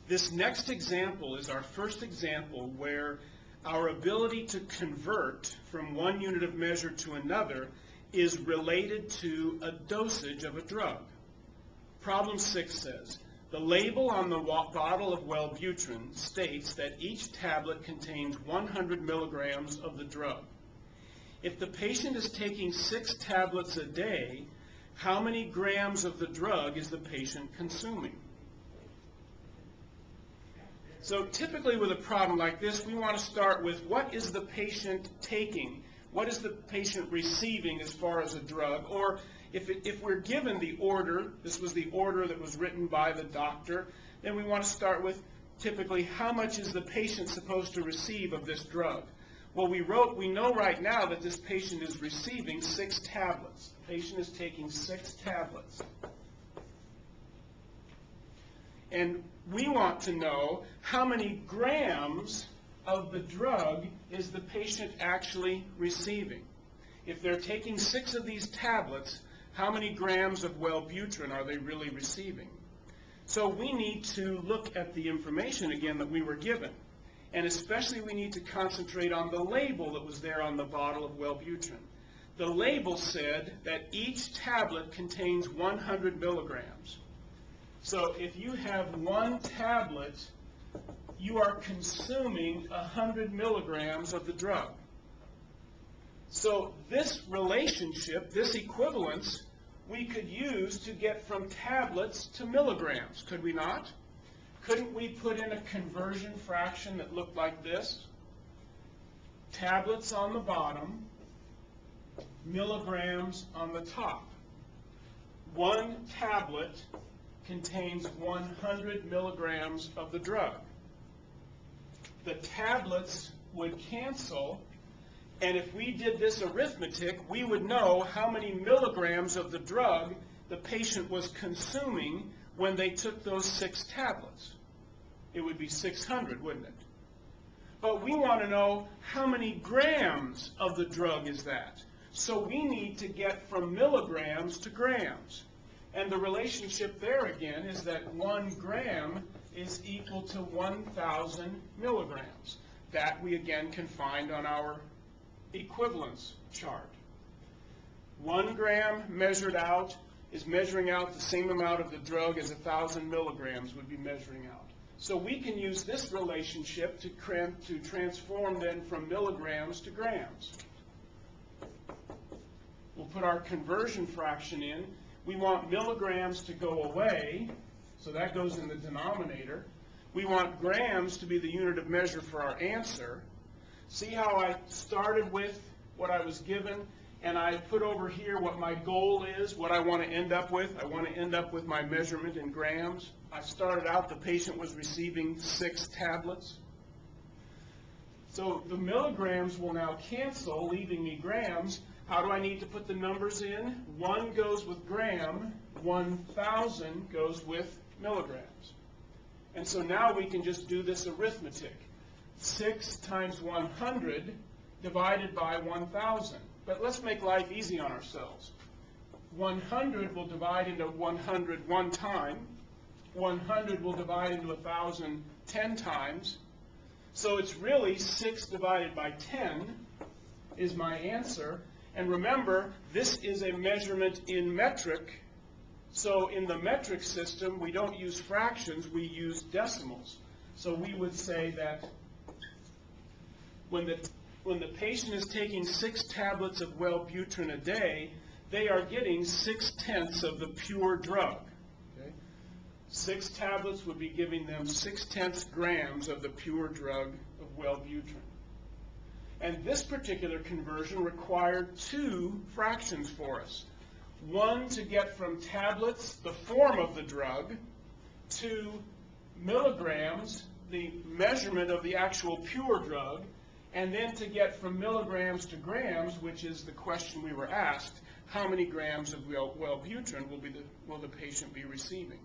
This next example is our first example where our ability to convert from one unit of measure to another is related to a dosage of a drug. Problem 6 says, the label on the bottle of Wellbutrin states that each tablet contains 100 milligrams of the drug. If the patient is taking 6 tablets a day, how many grams of the drug is the patient consuming? So typically with a problem like this, we want to start with what is the patient taking? What is the patient receiving as far as a drug? Or if we're given the order, this was the order that was written by the doctor, then we want to start with typically how much is the patient supposed to receive of this drug? Well, we know right now that this patient is receiving 6 tablets. The patient is taking 6 tablets. And we want to know how many grams of the drug is the patient actually receiving. If they're taking 6 of these tablets, how many grams of Wellbutrin are they really receiving? So we need to look at the information again that we were given. And especially we need to concentrate on the label that was there on the bottle of Wellbutrin. The label said that each tablet contains 100 milligrams. So if you have 1 tablet, you are consuming 100 milligrams of the drug. So this relationship, this equivalence, we could use to get from tablets to milligrams, could we not? Couldn't we put in a conversion fraction that looked like this? Tablets on the bottom, milligrams on the top. 1 tablet contains 100 milligrams of the drug. The tablets would cancel, and if we did this arithmetic, we would know how many milligrams of the drug the patient was consuming when they took those 6 tablets. It would be 600, wouldn't it? But we want to know how many grams of the drug is that. So we need to get from milligrams to grams. And the relationship there again is that 1 gram is equal to 1,000 milligrams. That we again can find on our equivalence chart. 1 gram measured out is measuring out the same amount of the drug as 1,000 milligrams would be measuring out. So we can use this relationship to transform then from milligrams to grams. We'll put our conversion fraction in. We want milligrams to go away, so that goes in the denominator. We want grams to be the unit of measure for our answer. See how I started with what I was given, and I put over here what my goal is, what I want to end up with. I want to end up with my measurement in grams. I started out the patient was receiving 6 tablets. So the milligrams will now cancel, leaving me grams. How do I need to put the numbers in? 1 goes with gram, 1,000 goes with milligrams. And so now we can just do this arithmetic. 6 times 100 divided by 1,000. But let's make life easy on ourselves. 100 will divide into 100 1 time. 100 will divide into 1,000 10 times. So it's really 6 divided by 10 is my answer. And remember, this is a measurement in metric. So in the metric system, we don't use fractions, we use decimals. So we would say that when the patient is taking 6 tablets of Wellbutrin a day, they are getting 6/10 of the pure drug. Okay? 6 tablets would be giving them 6/10 grams of the pure drug of Wellbutrin. And this particular conversion required 2 fractions for us. 1 to get from tablets, the form of the drug, to milligrams, the measurement of the actual pure drug, and then to get from milligrams to grams, which is the question we were asked, how many grams of Wellbutrin will the patient be receiving?